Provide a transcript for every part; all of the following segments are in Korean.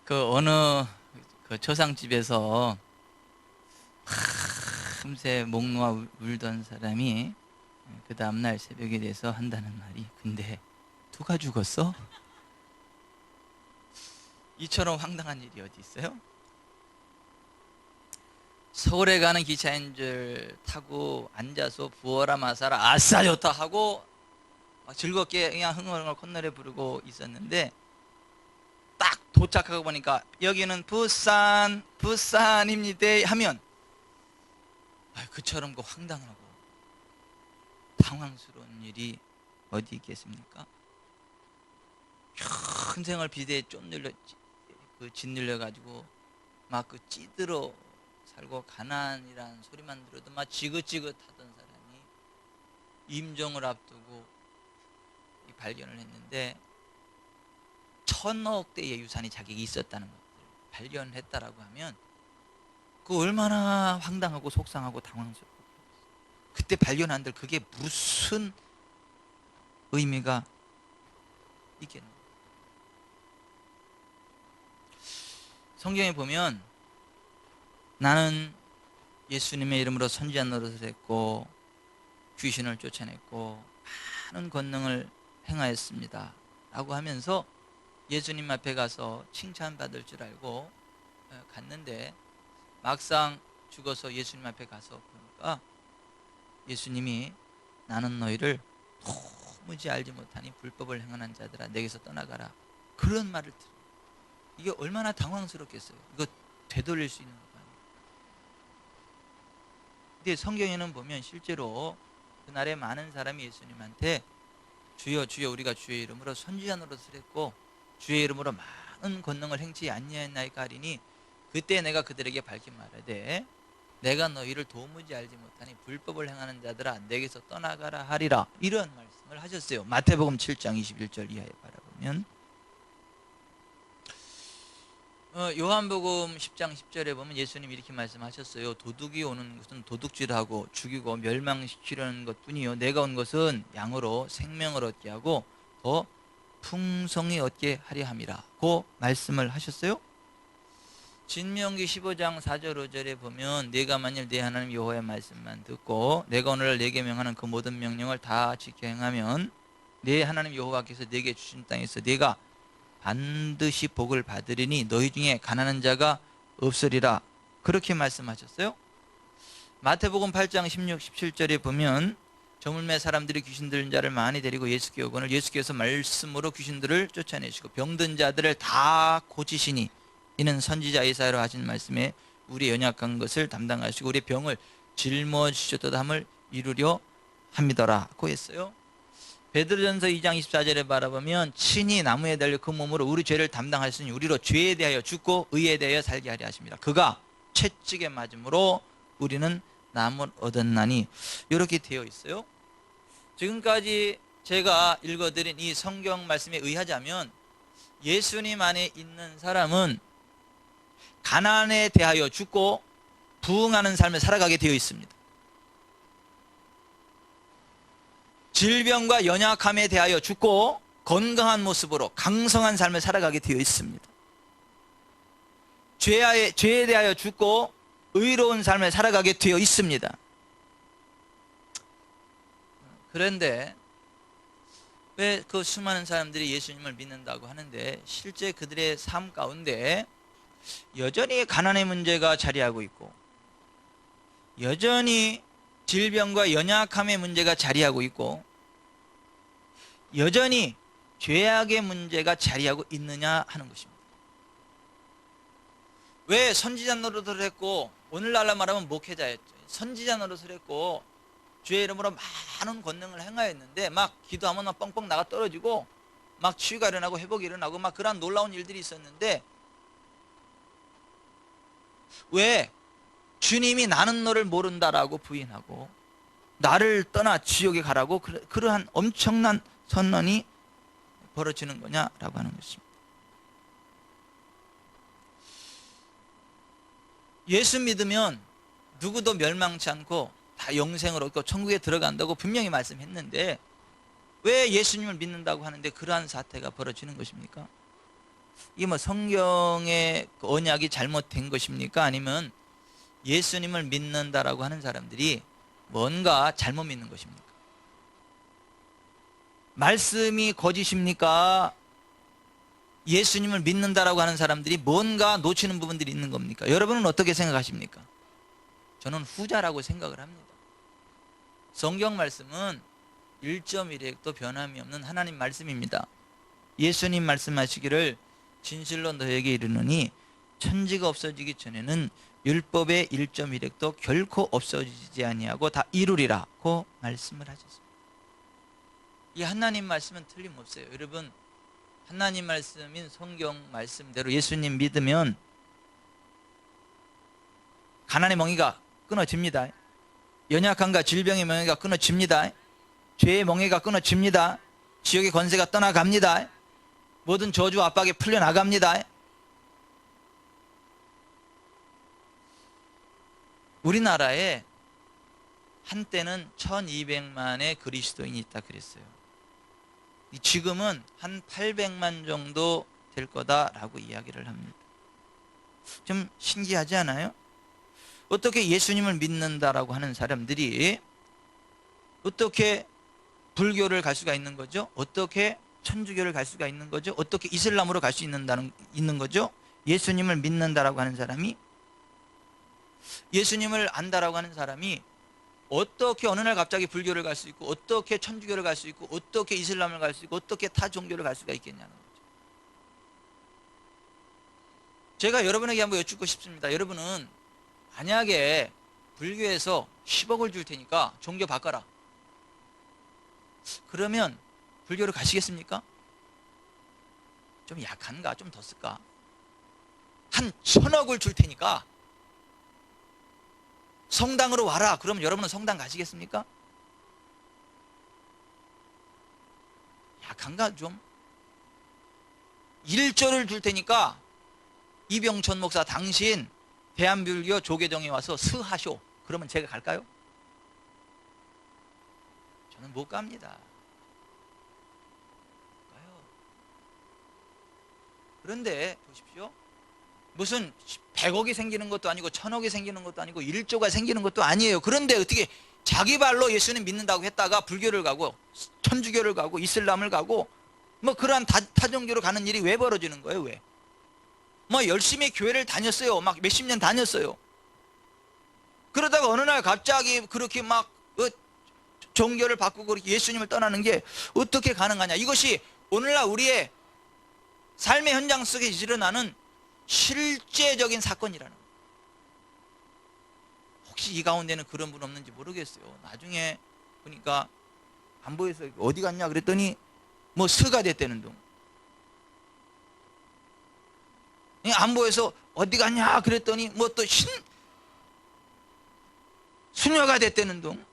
그 어느 그 초상집에서 금세 목 놓아 울던 사람이 그 다음날 새벽에 돼서 한다는 말이, 근데 누가 죽었어? 이처럼 황당한 일이 어디 있어요? 서울에 가는 기차인 줄 타고 앉아서 부어라 마사라 아싸 좋다 하고 막 즐겁게 그냥 흥얼흥얼 콧노래 부르고 있었는데, 딱 도착하고 보니까 여기는 부산입니다 하면, 그처럼 그 황당하고 당황스러운 일이 어디 있겠습니까? 평생을 비대에 짓눌려 가지고 막 그 찌들어 살고 가난이란 소리만 들어도 막 지긋지긋하던 사람이 임종을 앞두고 이 발견을 했는데, 1,000억 대의 유산이 자기에게 있었다는 것을 발견했다라고 하면 그 얼마나 황당하고 속상하고 당황스럽고, 그때 발견한들 그게 무슨 의미가 있겠노. 성경에 보면 나는 예수님의 이름으로 선지자 노릇을 했고 귀신을 쫓아냈고 많은 권능을 행하였습니다 라고 하면서 예수님 앞에 가서 칭찬받을 줄 알고 갔는데, 막상 죽어서 예수님 앞에 가서 보니까 예수님이 나는 너희를 도무지 알지 못하니 불법을 행하는 자들아 내게서 떠나가라, 그런 말을 들어요. 이게 얼마나 당황스럽겠어요. 이거 되돌릴 수 있는 거 아니에요. 근데 성경에는 보면 실제로 그날에 많은 사람이 예수님한테 주여 주여 우리가 주의 이름으로 선지자 노릇을 했고 주의 이름으로 많은 권능을 행치 아니하였나이까 하리니, 그때 내가 그들에게 밝히 말하되 내가 너희를 도무지 알지 못하니 불법을 행하는 자들아 내게서 떠나가라 하리라, 이런 말씀을 하셨어요. 마태복음 7장 21절 이하에 바라보면, 요한복음 10장 10절에 보면 예수님이 이렇게 말씀하셨어요. 도둑이 오는 것은 도둑질하고 죽이고 멸망시키려는 것뿐이요 내가 온 것은 양으로 생명을 얻게 하고 더 풍성히 얻게 하려 함이라 고 말씀을 하셨어요. 신명기 15장 4절 5절에 보면 내가 만일 내 하나님 여호와의 말씀만 듣고 내가 오늘 내게 명하는 그 모든 명령을 다 지켜 행하면 내 하나님 여호와께서 내게 주신 땅에서 내가 반드시 복을 받으리니 너희 중에 가난한 자가 없으리라, 그렇게 말씀하셨어요. 마태복음 8장 16, 17절에 보면 저물매 사람들이 귀신 들린 자를 많이 데리고 예수께 오거늘 예수께서 말씀으로 귀신들을 쫓아내시고 병든 자들을 다 고치시니 이는 선지자 이사야로 하신 말씀에 우리의 연약한 것을 담당하시고 우리의 병을 짊어지셨다 함을 이루려 함이더라고 했어요. 베드로전서 2장 24절에 바라보면 친히 나무에 달려 그 몸으로 우리 죄를 담당하시니 우리로 죄에 대하여 죽고 의에 대하여 살게 하려 하십니다. 그가 채찍에 맞음으로 우리는 남을 얻었나니, 이렇게 되어 있어요. 지금까지 제가 읽어드린 이 성경 말씀에 의하자면 예수님 안에 있는 사람은 가난에 대하여 죽고 부흥하는 삶을 살아가게 되어 있습니다. 질병과 연약함에 대하여 죽고 건강한 모습으로 강성한 삶을 살아가게 되어 있습니다. 죄에 대하여 죽고 의로운 삶을 살아가게 되어 있습니다. 그런데 왜 그 수많은 사람들이 예수님을 믿는다고 하는데 실제 그들의 삶 가운데 여전히 가난의 문제가 자리하고 있고 여전히 질병과 연약함의 문제가 자리하고 있고 여전히 죄악의 문제가 자리하고 있느냐 하는 것입니다. 왜 선지자 노릇을 했고, 오늘날로 말하면 목회자였죠. 선지자 노릇을 했고 주의 이름으로 많은 권능을 행하였는데 막 기도하면 막 뻥뻥 나가 떨어지고 막 치유가 일어나고 회복이 일어나고 막 그런 놀라운 일들이 있었는데, 왜 주님이 나는 너를 모른다라고 부인하고 나를 떠나 지옥에 가라고 그러한 엄청난 선언이 벌어지는 거냐라고 하는 것입니다. 예수 믿으면 누구도 멸망치 않고 다 영생을 얻고 천국에 들어간다고 분명히 말씀했는데 왜 예수님을 믿는다고 하는데 그러한 사태가 벌어지는 것입니까? 이 뭐 성경의 그 언약이 잘못된 것입니까? 아니면 예수님을 믿는다라고 하는 사람들이 뭔가 잘못 믿는 것입니까? 말씀이 거짓입니까? 예수님을 믿는다라고 하는 사람들이 뭔가 놓치는 부분들이 있는 겁니까? 여러분은 어떻게 생각하십니까? 저는 후자라고 생각을 합니다. 성경 말씀은 1.1획도 변함이 없는 하나님 말씀입니다. 예수님 말씀하시기를 진실로 너에게 이르노니 천지가 없어지기 전에는 율법의 1.1획도 결코 없어지지 아니하고 다 이루리라고 말씀을 하셨습니다. 이 하나님 말씀은 틀림없어요. 여러분, 하나님 말씀인 성경 말씀대로 예수님 믿으면 가난의 멍에가 끊어집니다. 연약함과 질병의 멍에가 끊어집니다. 죄의 멍에가 끊어집니다. 지옥의 권세가 떠나갑니다. 모든 저주 압박이 풀려나갑니다. 우리나라에 한때는 1200만의 그리스도인이 있다 그랬어요. 지금은 한 800만 정도 될 거다라고 이야기를 합니다. 좀 신기하지 않아요? 어떻게 예수님을 믿는다라고 하는 사람들이 어떻게 불교를 갈 수가 있는 거죠? 어떻게 천주교를 갈 수가 있는 거죠? 어떻게 이슬람으로 갈 수 있는 거죠? 예수님을 믿는다라고 하는 사람이, 예수님을 안다라고 하는 사람이 어떻게 어느 날 갑자기 불교를 갈 수 있고, 어떻게 천주교를 갈 수 있고, 어떻게 이슬람을 갈 수 있고, 어떻게 타 종교를 갈 수가 있겠냐는 거죠. 제가 여러분에게 한번 여쭙고 싶습니다. 여러분은 만약에 불교에서 10억을 줄 테니까 종교 바꿔라, 그러면 불교를 가시겠습니까? 좀 약한가? 좀 더 쓸까? 한 1000억을 줄 테니까 성당으로 와라, 그러면 여러분은 성당 가시겠습니까? 약한가 좀? 1조를 줄 테니까 이병천 목사 당신 대한불교 조계종에 와서 스하쇼, 그러면 제가 갈까요? 저는 못 갑니다. 그런데 보십시오, 무슨 100억이 생기는 것도 아니고 1000억이 생기는 것도 아니고 1조가 생기는 것도 아니에요. 그런데 어떻게 자기 발로 예수님 믿는다고 했다가 불교를 가고 천주교를 가고 이슬람을 가고 뭐 그러한 타종교로 가는 일이 왜 벌어지는 거예요? 왜? 뭐 열심히 교회를 다녔어요. 막 몇십 년 다녔어요. 그러다가 어느 날 갑자기 그렇게 막 종교를 바꾸고 예수님을 떠나는 게 어떻게 가능하냐? 이것이 오늘날 우리의 삶의 현장 속에 일어나는 실제적인 사건이라는 거예요. 혹시 이 가운데는 그런 분 없는지 모르겠어요. 나중에 보니까 안 보여서 어디 갔냐 그랬더니 뭐 스가 됐다는 둥. 안 보여서 어디 갔냐 그랬더니 뭐 또 수녀가 됐다는 둥.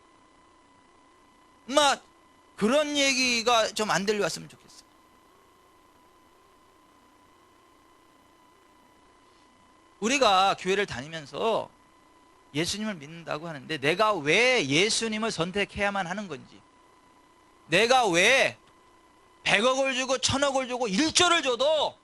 막 그런 얘기가 좀 안 들려왔으면 좋겠어요. 우리가 교회를 다니면서 예수님을 믿는다고 하는데 내가 왜 예수님을 선택해야만 하는 건지, 내가 왜 100억을 주고 1000억을 주고 1조를 줘도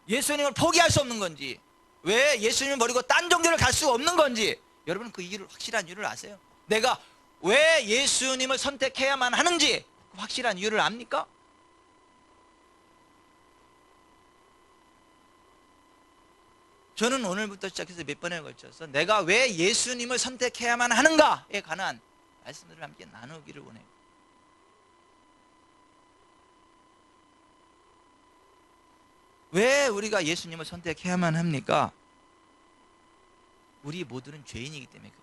예수님을 포기할 수 없는 건지, 왜 예수님을 버리고 딴 종교를 갈 수 없는 건지, 여러분 그 이유를, 확실한 이유를 아세요? 내가 왜 예수님을 선택해야만 하는지 그 확실한 이유를 압니까? 저는 오늘부터 시작해서 몇 번에 걸쳐서 내가 왜 예수님을 선택해야만 하는가에 관한 말씀들을 함께 나누기를 원해요. 왜 우리가 예수님을 선택해야만 합니까? 우리 모두는 죄인이기 때문에 그래요.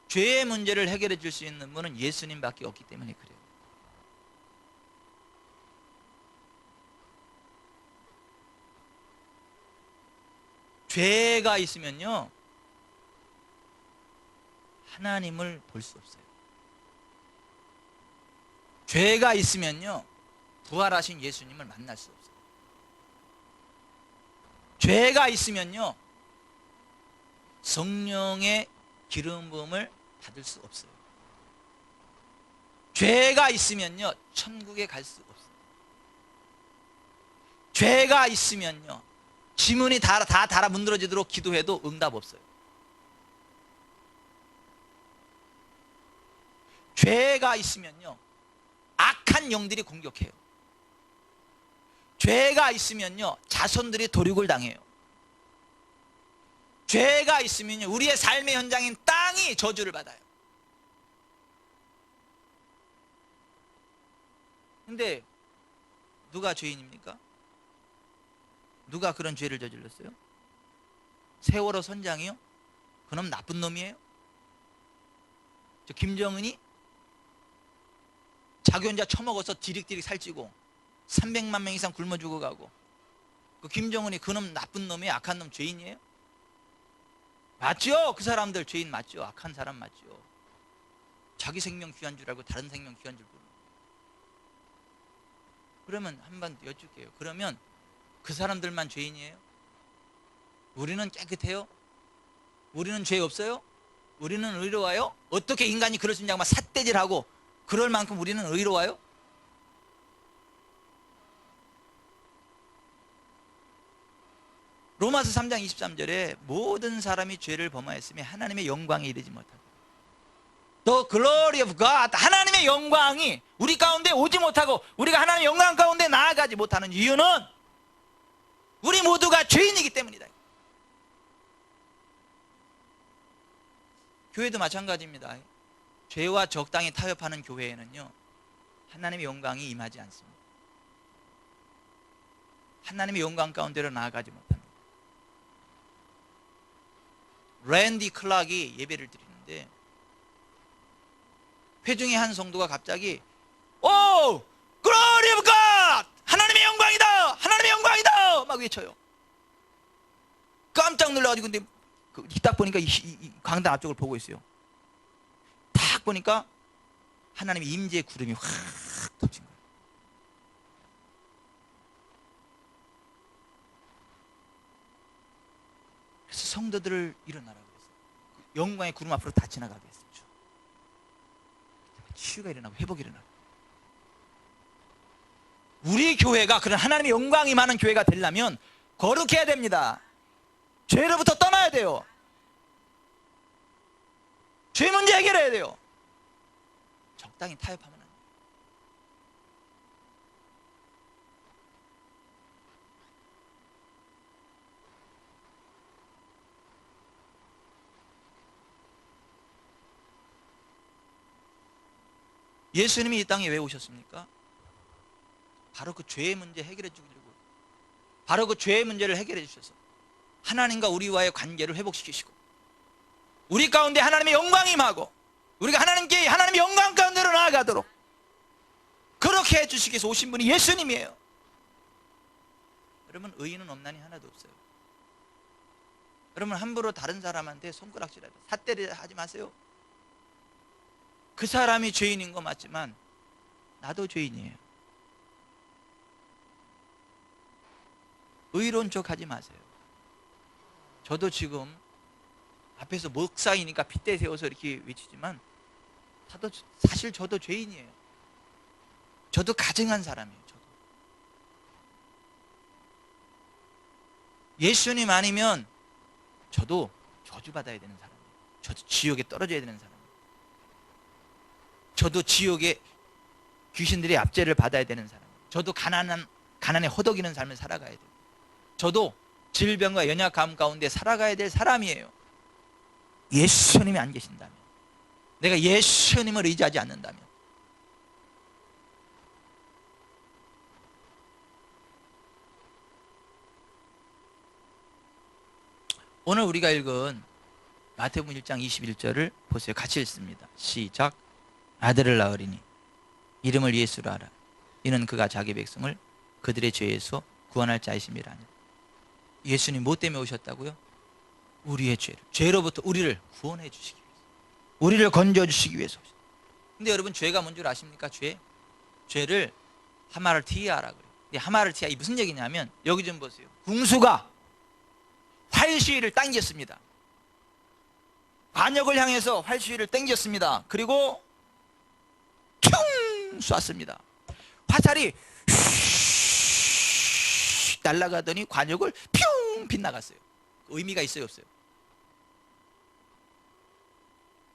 죄의 문제를 해결해 줄 수 있는 분은 예수님밖에 없기 때문에 그래요. 죄가 있으면요, 하나님을 볼 수 없어요. 죄가 있으면요, 부활하신 예수님을 만날 수 없어요. 죄가 있으면요, 성령의 기름 부음을 받을 수 없어요. 죄가 있으면요, 천국에 갈 수 없어요. 죄가 있으면요, 지문이 다 달아 문드러지도록 기도해도 응답 없어요. 죄가 있으면요, 악한 영들이 공격해요. 죄가 있으면요, 자손들이 도륙을 당해요. 죄가 있으면요, 우리의 삶의 현장인 땅이 저주를 받아요. 근데 누가 죄인입니까? 누가 그런 죄를 저질렀어요? 세월호 선장이요? 그놈 나쁜 놈이에요? 저 김정은이 자기 혼자 처먹어서 디릭디릭 살찌고 300만 명 이상 굶어 죽어가고, 그 김정은이 그놈 나쁜 놈이에요? 악한 놈, 죄인이에요? 맞죠? 그 사람들 죄인 맞죠? 악한 사람 맞죠? 자기 생명 귀한 줄 알고 다른 생명 귀한 줄 모르고. 그러면 한번 여쭐게요. 그러면 그 사람들만 죄인이에요? 우리는 깨끗해요? 우리는 죄 없어요? 우리는 의로워요? 어떻게 인간이 그럴 수 있냐고 막 삿대질하고 그럴 만큼 우리는 의로워요? 로마서 3장 23절에 모든 사람이 죄를 범하였으며 하나님의 영광에 이르지 못하고, The glory of God, 하나님의 영광이 우리 가운데 오지 못하고 우리가 하나님의 영광 가운데 나아가지 못하는 이유는 우리 모두가 죄인이기 때문이다. 교회도 마찬가지입니다. 죄와 적당히 타협하는 교회에는요, 하나님의 영광이 임하지 않습니다. 하나님의 영광 가운데로 나아가지 못합니다. 랜디 클락이 예배를 드리는데 회중의 한 성도가 갑자기 오! Glory of God! 하나님의 영광이다! 하나님의 영광이다! 막 외쳐요. 깜짝 놀라가지고, 근데 딱 보니까 이 강단 앞쪽을 보고 있어요. 딱 보니까 하나님의 임재의 구름이 확 덮친 거예요. 그래서 성도들을 일어나라고 그랬어요. 영광의 구름 앞으로 다 지나가게 했어요. 치유가 일어나고 회복이 일어나고. 우리 교회가 그런 하나님의 영광이 많은 교회가 되려면 거룩해야 됩니다. 죄로부터 떠나야 돼요. 죄 문제 해결해야 돼요. 적당히 타협하면 안 돼요. 예수님이 이 땅에 왜 오셨습니까? 바로 그 죄의 문제 해결해 주려고, 바로 그 죄의 문제를 해결해 주셔서 하나님과 우리와의 관계를 회복시키시고 우리 가운데 하나님의 영광이 임하고 우리가 하나님께 하나님의 영광 가운데로 나아가도록 그렇게 해주시기 위해서 오신 분이 예수님이에요. 여러분, 의인은 없나니 하나도 없어요. 여러분, 함부로 다른 사람한테 손가락질하고 삿대를 하지 마세요. 그 사람이 죄인인 거 맞지만 나도 죄인이에요. 의로운 척 하지 마세요. 저도 지금 앞에서 목사이니까 핏대 세워서 이렇게 외치지만 사실 저도 죄인이에요. 저도 가증한 사람이에요. 저도. 예수님 아니면 저도 저주받아야 되는 사람이에요. 저도 지옥에 떨어져야 되는 사람이에요. 저도 지옥에 귀신들의 압제를 받아야 되는 사람이에요. 저도 가난에 허덕이는 삶을 살아가야 돼요. 저도 질병과 연약함 가운데 살아가야 될 사람이에요. 예수님이 안 계신다면, 내가 예수님을 의지하지 않는다면. 오늘 우리가 읽은 마태복음 1장 21절을 보세요. 같이 읽습니다. 시작. 아들을 낳으리니 이름을 예수로 하라. 이는 그가 자기 백성을 그들의 죄에서 구원할 자이심이라니. 예수님 뭐 때문에 오셨다고요? 우리의 죄로부터 우리를 구원해 주시기 위해서, 우리를 건져 주시기 위해서 오셨어요. 근데 여러분, 죄가 뭔 줄 아십니까? 죄를 하마르티아라 그래요. 근데 하마르티아, 이 무슨 얘기냐면, 여기 좀 보세요. 궁수가 활시위를 당겼습니다. 반역을 향해서 활시위를 당겼습니다. 그리고 퉁 쐈습니다. 화살이 날아가더니 관역을 퓨 빗나갔어요. 의미가 있어요, 없어요?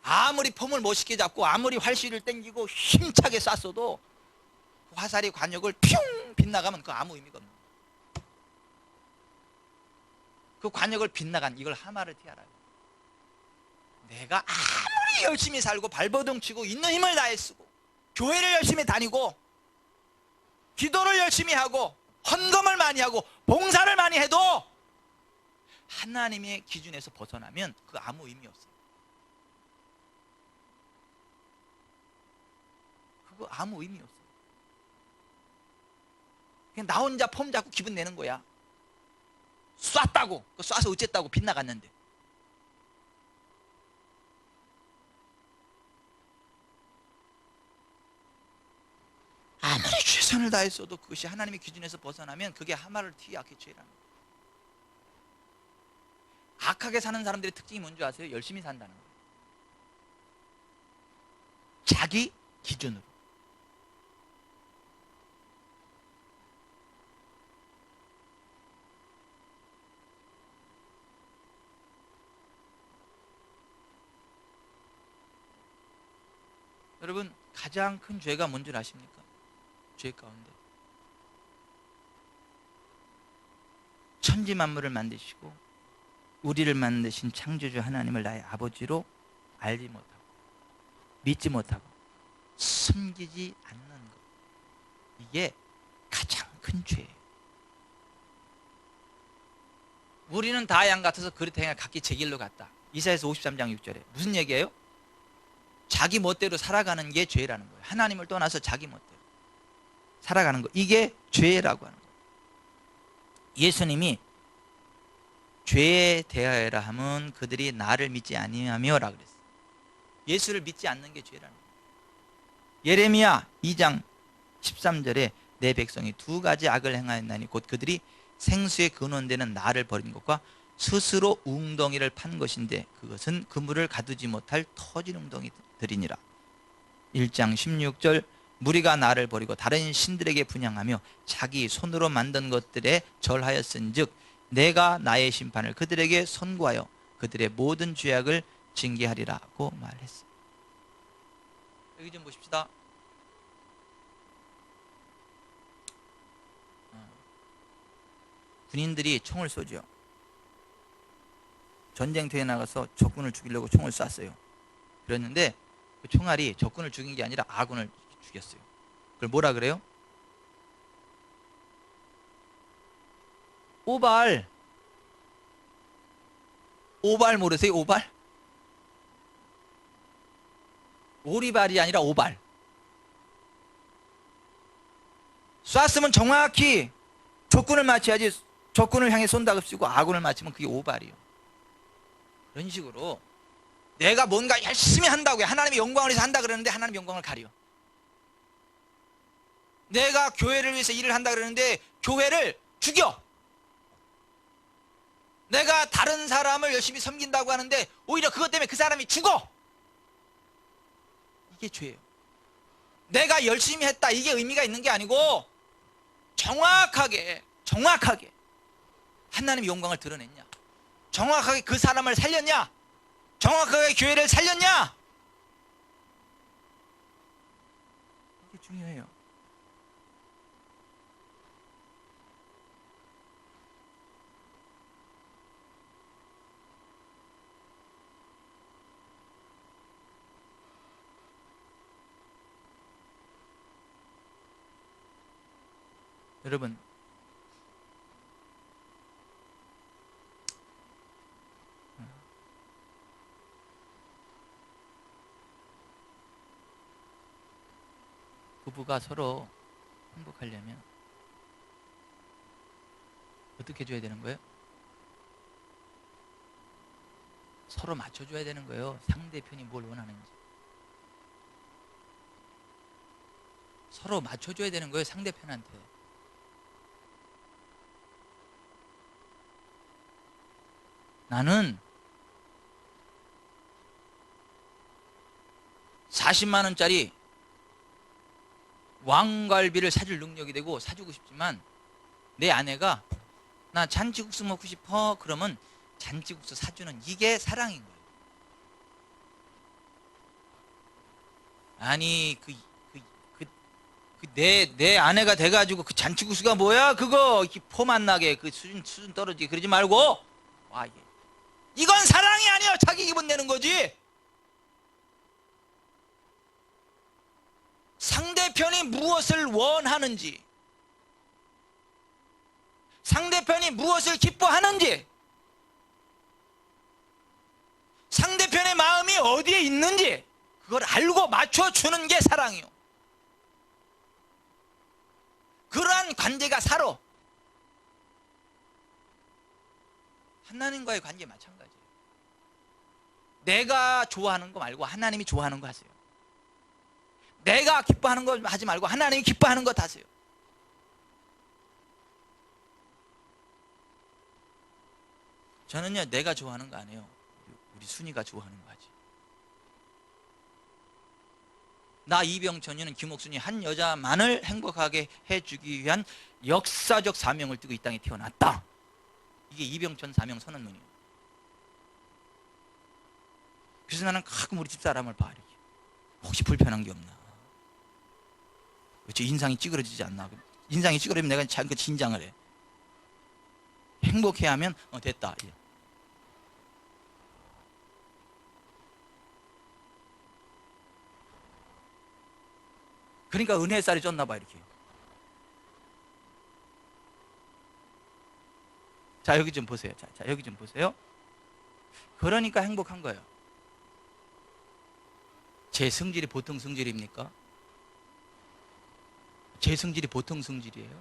아무리 폼을 멋있게 잡고 아무리 활시를 땡기고 힘차게 쐈어도 화살이 관역을 퓨 빗나가면 그 아무 의미가 없는 거예요. 그 관역을 빗나간 이걸 하마를 티하라. 내가 아무리 열심히 살고 발버둥 치고 있는 힘을 다해 쓰고 교회를 열심히 다니고 기도를 열심히 하고 헌금을 많이 하고 봉사를 많이 해도 하나님의 기준에서 벗어나면 그 아무 의미 없어요. 그거 아무 의미 없어요. 그냥 나 혼자 폼 잡고 기분 내는 거야. 쐈다고, 쏴서 어쨌다고 빗나갔는데. 아무리 최선을 다했어도 그것이 하나님의 기준에서 벗어나면 그게 하마를 티 악의 죄라는 거예요. 악하게 사는 사람들의 특징이 뭔지 아세요? 열심히 산다는 거예요. 자기 기준으로. 여러분, 가장 큰 죄가 뭔지 아십니까? 죄 가운데 천지 만물을 만드시고 우리를 만드신 창조주 하나님을 나의 아버지로 알지 못하고 믿지 못하고 섬기지 않는 것, 이게 가장 큰 죄예요. 우리는 다 양 같아서 그릇 행하 각기 제 길로 갔다. 이사야서 53장 6절에 무슨 얘기예요? 자기 멋대로 살아가는 게 죄라는 거예요. 하나님을 떠나서 자기 멋대로 살아가는 거, 이게 죄라고 하는 거예요. 예수님이 죄에 대하여라 하면 그들이 나를 믿지 아니하며 라 그랬어요. 예수를 믿지 않는 게 죄라는 거예요. 예레미야 2장 13절에 내 백성이 두 가지 악을 행하였나니 곧 그들이 생수의 근원되는 나를 버린 것과 스스로 웅덩이를 판 것인데 그것은 그물을 가두지 못할 터진 웅덩이들이니라. 1장 16절 무리가 나를 버리고 다른 신들에게 분향하며 자기 손으로 만든 것들에 절하였은즉 내가 나의 심판을 그들에게 선고하여 그들의 모든 죄악을 징계하리라고 말했어요. 여기 좀 보십시다. 군인들이 총을 쏘죠. 전쟁터에 나가서 적군을 죽이려고 총을 쐈어요. 그랬는데 그 총알이 적군을 죽인 게 아니라 아군을 죽였어요. 그걸 뭐라 그래요? 오발. 오발 모르세요? 오발? 오리발이 아니라 오발. 쐈으면 정확히 적군을 맞춰야지, 적군을 향해 쏜다고 쓰고 아군을 맞추면 그게 오발이요. 그런 식으로 내가 뭔가 열심히 한다고요. 하나님의 영광을 위해서 한다 그러는데 하나님의 영광을 가려. 내가 교회를 위해서 일을 한다 그러는데 교회를 죽여. 내가 다른 사람을 열심히 섬긴다고 하는데 오히려 그것 때문에 그 사람이 죽어. 이게 죄예요. 내가 열심히 했다, 이게 의미가 있는 게 아니고 정확하게 하나님의 영광을 드러냈냐, 정확하게 그 사람을 살렸냐, 정확하게 교회를 살렸냐, 이게 중요해요. 여러분, 부부가 서로 행복하려면 어떻게 해줘야 되는 거예요? 서로 맞춰줘야 되는 거예요. 상대편이 뭘 원하는지 서로 맞춰줘야 되는 거예요. 상대편한테. 나는 40만 원짜리 왕갈비를 사줄 능력이 되고 사주고 싶지만 내 아내가 나 잔치국수 먹고 싶어. 그러면 잔치국수 사주는 이게 사랑인 거예요. 아니 내 아내가 돼가지고 그 잔치국수가 뭐야? 그거 이렇게 포 안 나게 그 수준 떨어지게 그러지 말고 와 이건 사랑이 아니야. 자기 기분 내는 거지. 상대편이 무엇을 원하는지, 상대편이 무엇을 기뻐하는지, 상대편의 마음이 어디에 있는지 그걸 알고 맞춰주는 게 사랑이요. 그러한 관계가 살아. 하나님과의 관계 마찬가지예요. 내가 좋아하는 거 말고 하나님이 좋아하는 거 하세요. 내가 기뻐하는 거 하지 말고 하나님이 기뻐하는 것 하세요. 저는요 내가 좋아하는 거 안 해요. 우리 순이가 좋아하는 거 하지. 나 이병천이는 김옥순이 한 여자만을 행복하게 해주기 위한 역사적 사명을 띠고 이 땅에 태어났다. 이게 이병천 사명 선언문이에요. 그래서 나는 가끔 우리 집사람을 봐. 이렇게. 혹시 불편한 게 없나? 그렇지, 인상이 찌그러지지 않나? 인상이 찌그러지면 내가 잠깐 진장을 해. 행복해하면 됐다. 그러니까 은혜살이 쪘나 봐 이렇게. 자 여기 좀 보세요. 자 여기 좀 보세요. 그러니까 행복한 거예요. 제 성질이 보통 성질입니까? 제 성질이 보통 성질이에요.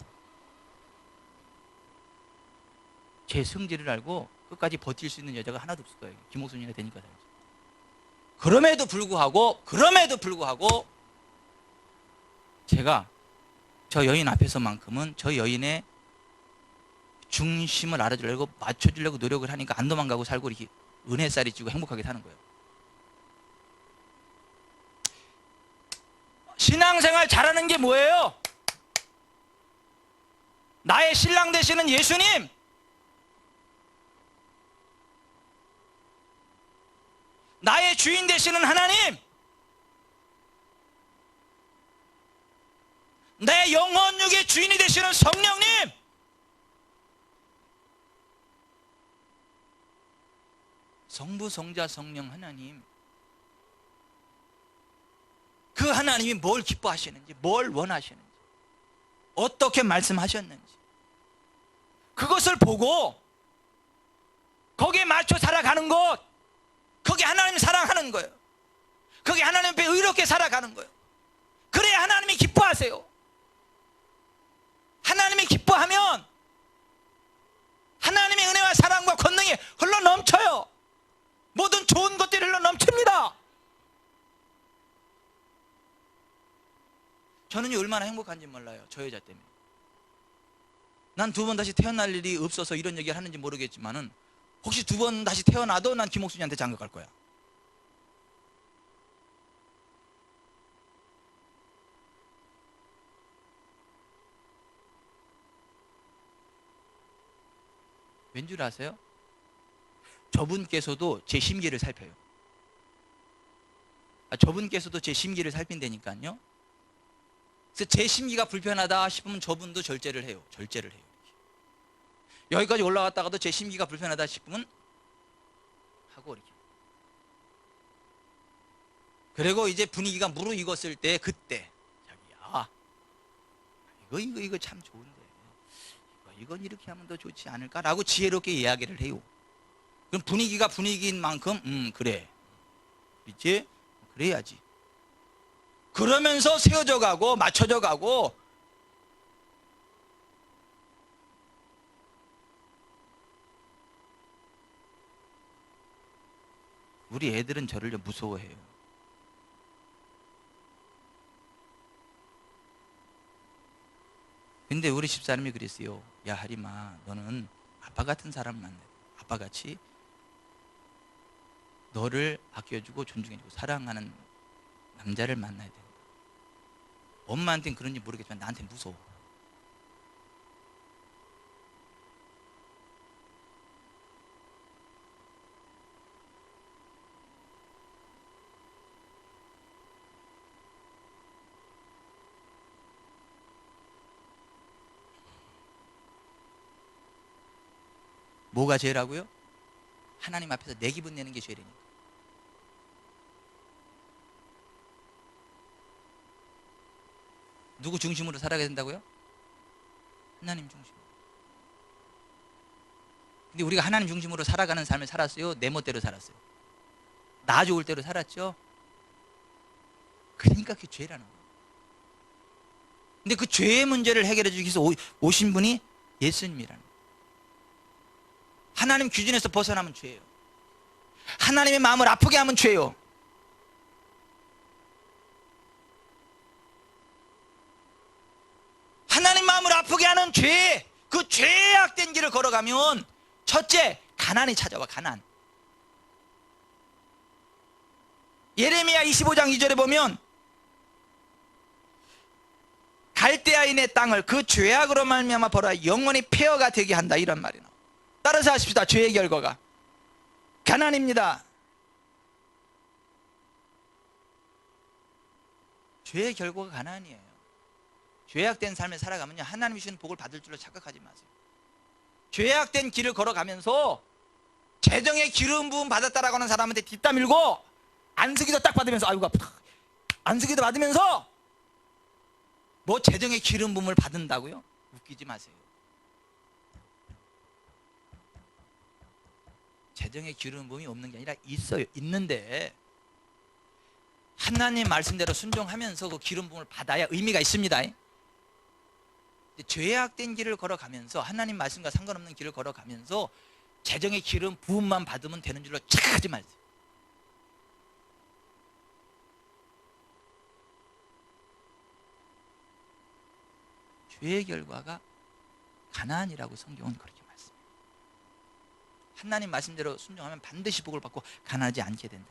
제 성질을 알고 끝까지 버틸 수 있는 여자가 하나도 없을 거예요. 김옥순이가 되니까 살지. 그럼에도 불구하고 제가 저 여인 앞에서만큼은 저 여인의 중심을 알아주려고 맞춰주려고 노력을 하니까 안 도망가고 살고 이렇게 은혜살이 찌고 행복하게 사는 거예요. 신앙생활 잘하는 게 뭐예요? 나의 신랑 되시는 예수님, 나의 주인 되시는 하나님, 내 영혼 육의 주인이 되시는 성령님, 성부 성자 성령 하나님, 그 하나님이 뭘 기뻐하시는지, 뭘 원하시는지, 어떻게 말씀하셨는지 그것을 보고 거기에 맞춰 살아가는 것, 거기에 하나님 사랑하는 거예요. 거기에 하나님 앞에 의롭게 살아가는 거예요. 그래야 하나님이 기뻐하세요. 하나님이 기뻐하면 하나님의 은혜와 사랑과 권능이 흘러 넘쳐요. 모든 좋은 것들이 흘러 넘칩니다. 저는 얼마나 행복한지 몰라요. 저 여자 때문에. 난 두 번 다시 태어날 일이 없어서 이런 얘기를 하는지 모르겠지만은 혹시 두 번 다시 태어나도 난 김옥순이한테 장가 갈 거야. 왠 줄 아세요? 저분께서도 제 심기를 살펴요. 저분께서도 제 심기를 살핀다니까요. 그래서 제 심기가 불편하다 싶으면 저분도 절제를 해요. 절제를 해요. 여기까지 올라갔다가도 제 심기가 불편하다 싶으면 하고 이렇게. 그리고 이제 분위기가 무르익었을 때 그때 자기야 이거 참 좋은데 이건 이렇게 하면 더 좋지 않을까라고 지혜롭게 이야기를 해요. 그럼 분위기가 분위기인 만큼 그래 있지? 그래야지. 그러면서 세워져 가고 맞춰져 가고. 우리 애들은 저를 무서워해요. 근데 우리 집사람이 그랬어요. 야 하림아 너는 아빠 같은 사람 만나. 아빠같이 너를 아껴주고 존중해주고 사랑하는 남자를 만나야 된다. 엄마한테는 그런지 모르겠지만 나한테는 무서워. 뭐가 죄라고요? 하나님 앞에서 내 기분 내는 게 죄라니까. 누구 중심으로 살아가야 된다고요? 하나님 중심으로. 근데 우리가 하나님 중심으로 살아가는 삶을 살았어요? 내 멋대로 살았어요? 나 좋을 대로 살았죠? 그러니까 그게 죄라는 거예요. 근데 그 죄의 문제를 해결해 주기 위해서 오신 분이 예수님이라는 거예요. 하나님 기준에서 벗어나면 죄예요. 하나님의 마음을 아프게 하면 죄예요. 하나님 마음을 아프게 하는 죄, 그 죄악된 길을 걸어가면 첫째, 가난이 찾아와. 가난. 예레미야 25장 2절에 보면 갈대아인의 땅을 그 죄악으로 말미암아 벌어 영원히 폐허가 되게 한다, 이런 말이 나와요. 따라서 하십시다. 죄의 결과가 가난입니다. 죄의 결과가 가난이에요. 죄악된 삶을 살아가면요, 하나님이 주신 복을 받을 줄로 착각하지 마세요. 죄악된 길을 걸어가면서 재정의 기름 부음 받았다라고 하는 사람한테 뒷담 밀고 안수기도 딱 받으면서 아이고 아프다, 안수기도 받으면서 뭐 재정의 기름 부음을 받는다고요? 웃기지 마세요. 재정의 기름 부음이 없는 게 아니라 있어요. 있는데 하나님 말씀대로 순종하면서 그 기름 부음을 받아야 의미가 있습니다. 죄악된 길을 걸어가면서 하나님 말씀과 상관없는 길을 걸어가면서 재정의 기름 부음만 받으면 되는 줄로 착각하지 마세요. 죄의 결과가 가난이라고 성경은 그렇게 말씀합니다. 하나님 말씀대로 순종하면 반드시 복을 받고 가난하지 않게 된다.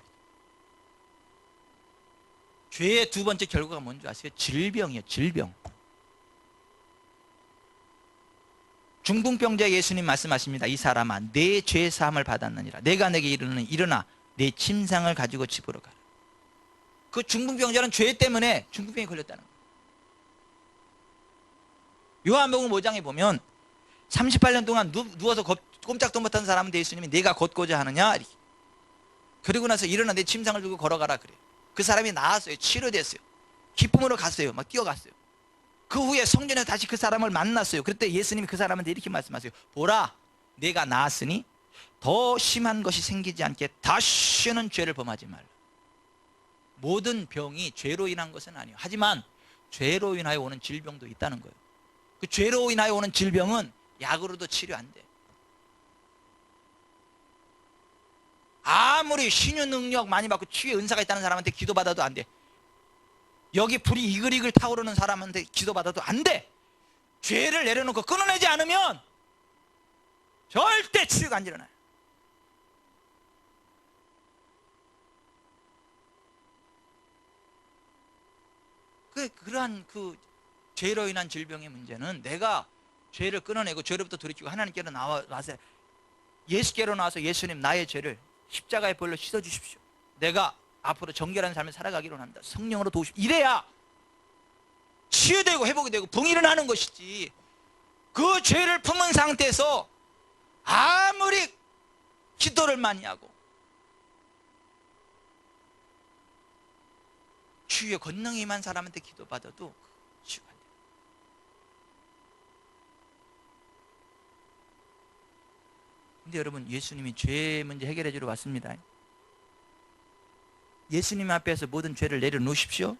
죄의 두 번째 결과가 뭔지 아세요? 질병이에요. 질병. 중풍병자 예수님 말씀하십니다. 이 사람아, 내 죄 사함을 받았느니라. 내가 내게 이르는 일어나 내 침상을 가지고 집으로 가라. 그 중풍병자는 죄 때문에 중풍병에 걸렸다는 거예요. 요한복음 5장에 보면 38년 동안 누워서 꼼짝도 못한 사람한테 예수님이 내가 걷고자 하느냐? 그리고 나서 일어나 내 침상을 들고 걸어가라 그래요. 그 사람이 나았어요. 치료됐어요. 기쁨으로 갔어요. 막 뛰어갔어요. 그 후에 성전에서 다시 그 사람을 만났어요. 그때 예수님이 그 사람한테 이렇게 말씀하세요. 보라, 내가 나았으니 더 심한 것이 생기지 않게 다시는 죄를 범하지 말라. 모든 병이 죄로 인한 것은 아니에요. 하지만 죄로 인하여 오는 질병도 있다는 거예요. 그 죄로 인하여 오는 질병은 약으로도 치료 안 돼. 아무리 신유 능력 많이 받고 치유의 은사가 있다는 사람한테 기도받아도 안 돼. 여기 불이 이글이글 타오르는 사람한테 기도받아도 안 돼. 죄를 내려놓고 끊어내지 않으면 절대 치유가 안 일어나요. 그러한 그 죄로 인한 질병의 문제는 내가 죄를 끊어내고 죄로부터 돌이키고 하나님께로 나와서 예수께로 나와서 예수님, 나의 죄를 십자가의 보혈로 씻어주십시오. 내가 앞으로 정결한 삶을 살아가기로 합니다. 성령으로 도우십시오. 이래야 치유되고 회복이 되고 병이 일어나는 것이지, 그 죄를 품은 상태에서 아무리 기도를 많이 하고 치유의 권능이 임한 사람한테 기도받아도 치유가 안 돼요. 근데 여러분, 예수님이 죄 문제 해결해 주러 왔습니다. 예수님 앞에서 모든 죄를 내려놓으십시오.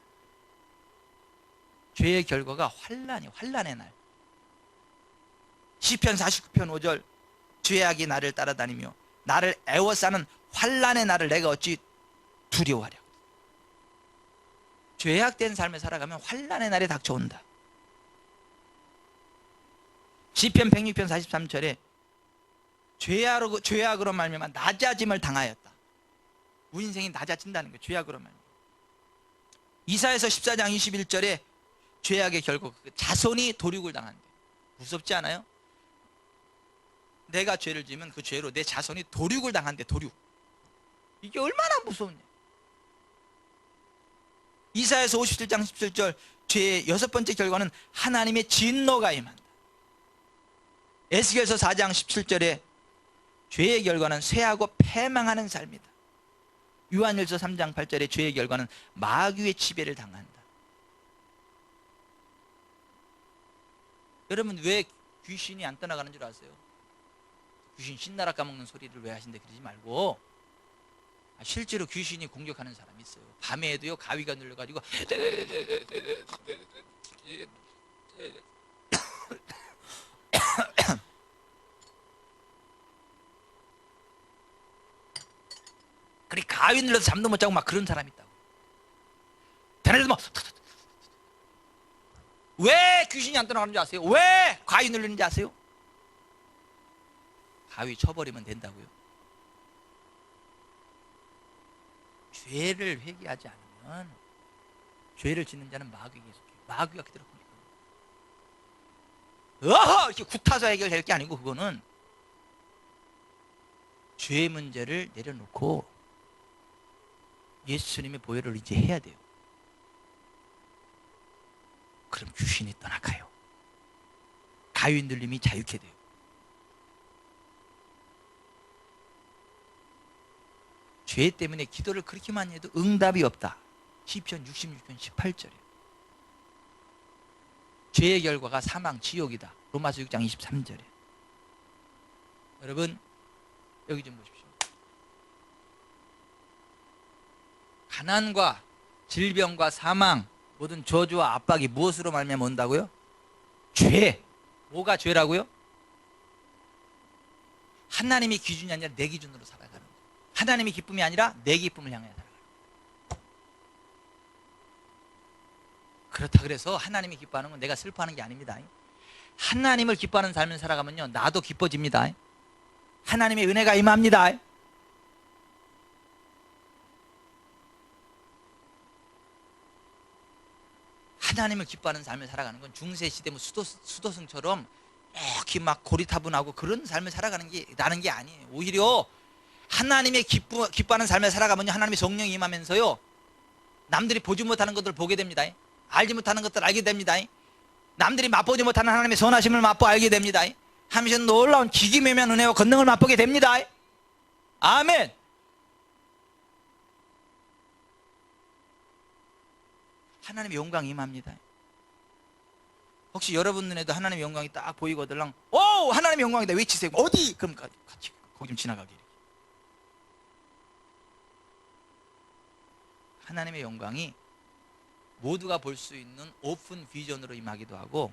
죄의 결과가 환난이에요. 환난의 날. 시편 49편 5절, 죄악이 나를 따라다니며 나를 애워싸는 환난의 날을 내가 어찌 두려워하랴. 죄악된 삶을 살아가면 환난의 날이 닥쳐온다. 시편 106편 43절에 죄악으로 말미암아 낮아짐을 당하였다. 우리 인생이 낮아진다는 거예요. 죄악으로 말미암아. 이사야서 14장 21절에 죄악의 결국 자손이 도륙을 당한대. 무섭지 않아요? 내가 죄를 지으면 그 죄로 내 자손이 도륙을 당한대. 도륙. 이게 얼마나 무서우냐. 이사야서 57장 17절, 죄의 여섯 번째 결과는 하나님의 진노가 임한다. 에스겔서 4장 17절에 죄의 결과는 쇠하고 패망하는 삶이다. 요한일서 3장 8절에 죄의 결과는 마귀의 지배를 당한다. 여러분 왜 귀신이 안 떠나가는 줄 아세요? 귀신 신나라 까먹는 소리를 왜 하신대 그러지 말고, 실제로 귀신이 공격하는 사람이 있어요. 밤에도요 가위가 눌려가지고 그리 가위 눌러서 잠도 못 자고 막 그런 사람이 있다고. 대낮에도 막 왜 귀신이 안 떠나가는지 아세요? 왜 가위 눌리는지 아세요? 가위 쳐버리면 된다고요. 죄를 회개하지 않으면 죄를 짓는 자는 마귀에게 속해요. 마귀가 그대로 공격합니다. 이렇게 구타서 해결될 게 아니고, 그거는 죄의 문제를 내려놓고 예수님의 보혈을 이제 해야 돼요. 그럼 귀신이 떠나가요. 가위 눌림이 자유케 돼요. 죄 때문에 기도를 그렇게 많이 해도 응답이 없다. 시편 66편 18절에 죄의 결과가 사망, 지옥이다. 로마서 6장 23절에. 여러분 여기 좀 보십시오. 가난과 질병과 사망, 모든 저주와 압박이 무엇으로 말미암아 온다고요? 죄. 뭐가 죄라고요? 하나님이 기준이 아니라 내 기준으로 살아가는 거예요. 하나님이 기쁨이 아니라 내 기쁨을 향해 살아가는 거예요. 그렇다 그래서 하나님이 기뻐하는 건 내가 슬퍼하는 게 아닙니다. 하나님을 기뻐하는 삶을 살아가면요 나도 기뻐집니다. 하나님의 은혜가 임합니다. 하나님을 기뻐하는 삶을 살아가는 건 중세시대 뭐 수도승처럼 이렇게 막 고리타분하고 그런 삶을 살아가는 게 나는 게 아니에요. 오히려 하나님의 기뻐하는 삶을 살아가면 하나님의 성령이 임하면서요 남들이 보지 못하는 것들을 보게 됩니다. 알지 못하는 것들을 알게 됩니다. 남들이 맛보지 못하는 하나님의 선하심을 맛보 알게 됩니다. 하면서 놀라운 기기묘묘한 은혜와 권능을 맛보게 됩니다. 아멘. 하나님의 영광이 임합니다. 혹시 여러분 눈에도 하나님의 영광이 딱 보이거들랑 오 하나님의 영광이다 외치세요. 어디? 그럼 같이 거기 좀 지나가게. 하나님의 영광이 모두가 볼 수 있는 오픈 비전으로 임하기도 하고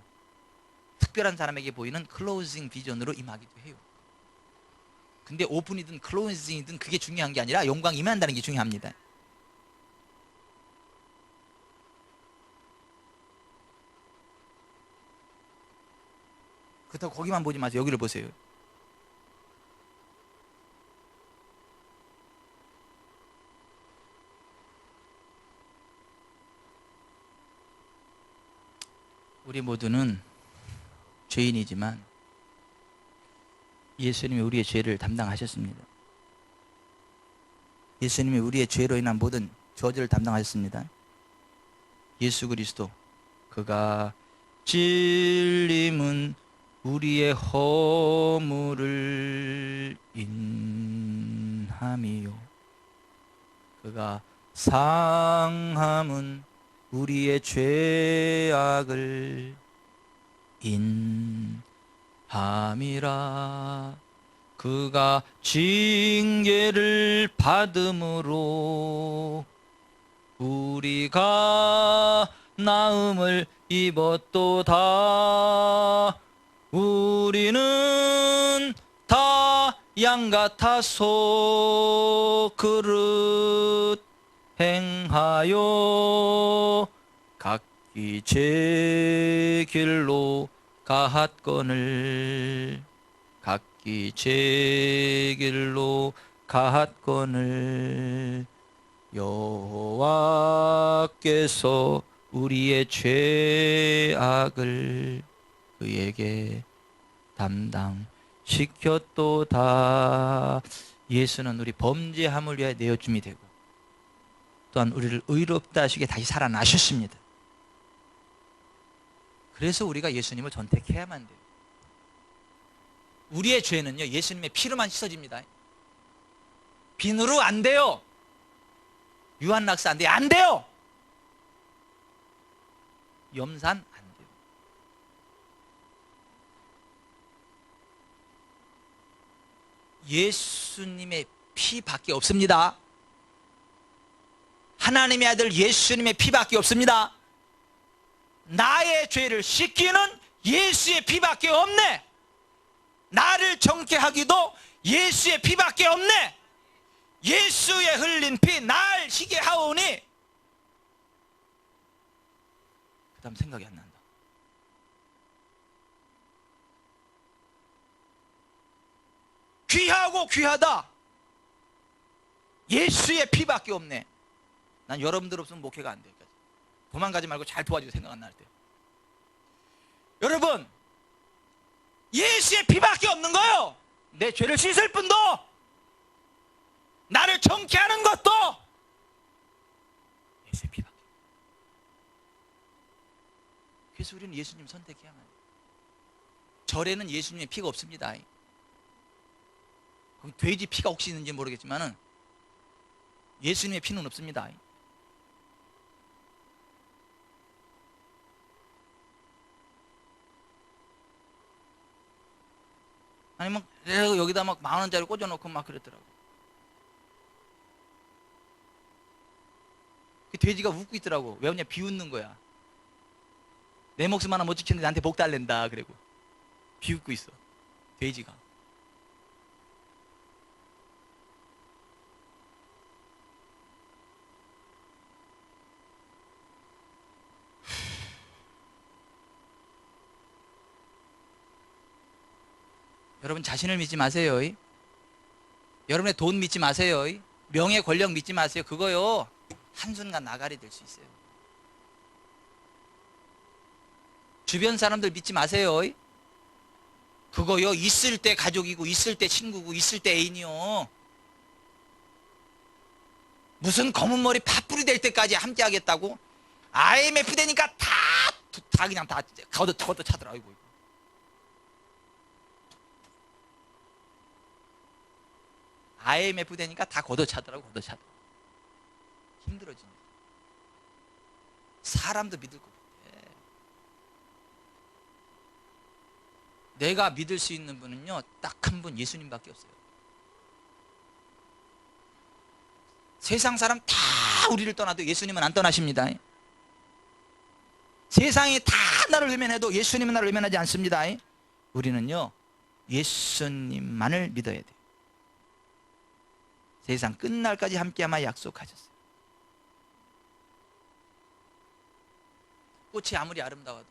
특별한 사람에게 보이는 클로징 비전으로 임하기도 해요. 근데 오픈이든 클로징이든 그게 중요한 게 아니라 영광이 임한다는 게 중요합니다. 그렇다고 거기만 보지 마세요. 여기를 보세요. 우리 모두는 죄인이지만 예수님이 우리의 죄를 담당하셨습니다. 예수님이 우리의 죄로 인한 모든 저주를 담당하셨습니다. 예수 그리스도 그가 찔림은 우리의 허물을 인함이요 그가 상함은 우리의 죄악을 인함이라. 그가 징계를 받음으로 우리가 나음을 입었도다. 우리는 다 양같아서 그릇 행하여 각기 제 길로 가았거늘 각기 제 길로 가았거늘 여호와께서 우리의 죄악을 그에게 담당시켰도다. 예수는 우리 범죄함을 위하여 내어줌이 되고 또한 우리를 의롭다 하시게 다시 살아나셨습니다. 그래서 우리가 예수님을 선택해야만 돼요. 우리의 죄는요, 예수님의 피로만 씻어집니다. 비누로 안 돼요. 유한락스 안 돼요. 안 돼요. 염산 안 돼요. 예수님의 피밖에 없습니다. 하나님의 아들 예수님의 피밖에 없습니다. 나의 죄를 씻기는 예수의 피밖에 없네. 나를 정케 하기도 예수의 피밖에 없네. 예수의 흘린 피 날 희게 하오니, 그 다음 생각이 안 난다. 귀하고 귀하다. 예수의 피밖에 없네. 난 여러분들 없으면 목회가 안 돼. 도망가지 말고 잘 도와주고 생각 안 날 때. 여러분, 예수의 피밖에 없는 거예요. 내 죄를 씻을 뿐도, 나를 정케 하는 것도 예수의 피밖에. 그래서 우리는 예수님 선택해야만 해요. 절에는 예수님의 피가 없습니다. 거기 돼지 피가 혹시 있는지 모르겠지만 예수님의 피는 없습니다. 아니면 여기다 막 10,000원짜리 꽂아놓고 막 그랬더라고. 그 돼지가 웃고 있더라고. 왜 웃냐? 비웃는 거야. 내 목숨 하나 못 지켰는데 나한테 복 달랜다. 그리고 비웃고 있어, 돼지가. 여러분 자신을 믿지 마세요. 여러분의 돈 믿지 마세요. 명예 권력 믿지 마세요. 그거요 한순간 나가리 될 수 있어요. 주변 사람들 믿지 마세요. 그거요 있을 때 가족이고 있을 때 친구고 있을 때 애인이요. 무슨 검은 머리 팥불이 될 때까지 함께 하겠다고? IMF 되니까 다 그냥 다 걷어 차더라고. IMF 되니까 다 걷어차더라고. 힘들어지네. 사람도 믿을 것 같아. 내가 믿을 수 있는 분은요 딱 한 분, 예수님밖에 없어요. 세상 사람 다 우리를 떠나도 예수님은 안 떠나십니다. 세상이 다 나를 외면해도 예수님은 나를 외면하지 않습니다. 우리는요 예수님만을 믿어야 돼요. 세상 끝날까지 함께하마 약속하셨어요. 꽃이 아무리 아름다워도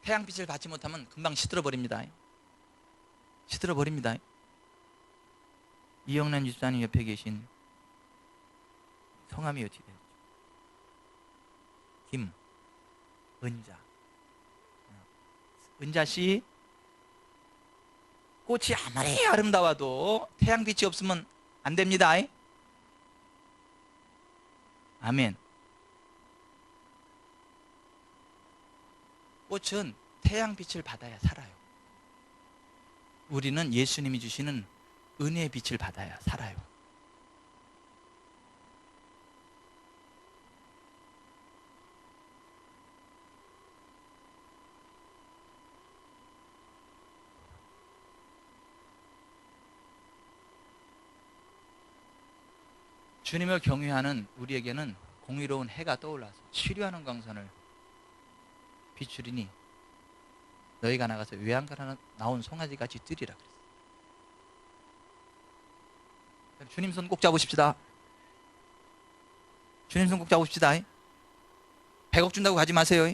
태양빛을 받지 못하면 금방 시들어버립니다. 시들어버립니다. 이영란 집사님 옆에 계신 성함이 어떻게 되죠? 은자씨, 꽃이 아무리 아름다워도 태양빛이 없으면 안 됩니다. 아멘. 꽃은 태양빛을 받아야 살아요. 우리는 예수님이 주시는 은혜의 빛을 받아야 살아요. 주님을 경외하는 우리에게는 공의로운 해가 떠올라서 치료하는 광선을 비추리니 너희가 나가서 외양간 나온 송아지같이 뛰리라 그랬어요. 주님 손 꼭 잡으십시다. 주님 손 꼭 잡으십시다. 100억 준다고 가지 마세요.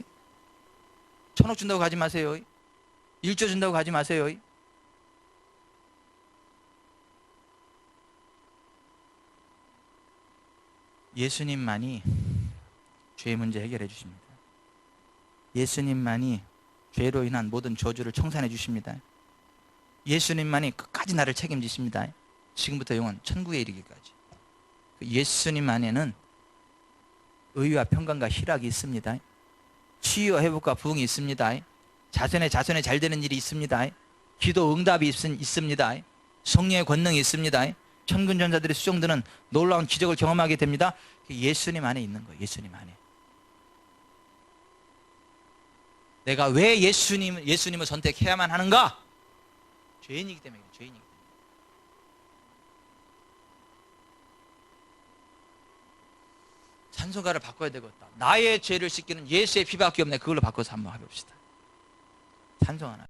1000억 준다고 가지 마세요. 1조 준다고 가지 마세요. 예수님만이 죄의 문제 해결해 주십니다. 예수님만이 죄로 인한 모든 저주를 청산해 주십니다. 예수님만이 끝까지 나를 책임지십니다. 지금부터 영원 천국에 이르기까지. 예수님 안에는 의와 평강과 희락이 있습니다. 치유와 회복과 부흥이 있습니다. 자손의 잘 되는 일이 있습니다. 기도 응답이 있습니다. 성령의 권능이 있습니다. 천군 전사들의 수종드는 놀라운 기적을 경험하게 됩니다. 예수님 안에 있는 거예요. 예수님 안에. 내가 왜 예수님을 선택해야만 하는가? 죄인이기 때문에. 죄인이기 때문에. 찬송가를 바꿔야 되겠다. 나의 죄를 씻기는 예수의 피밖에 없네. 그걸로 바꿔서 한번 해봅시다. 찬송 하나.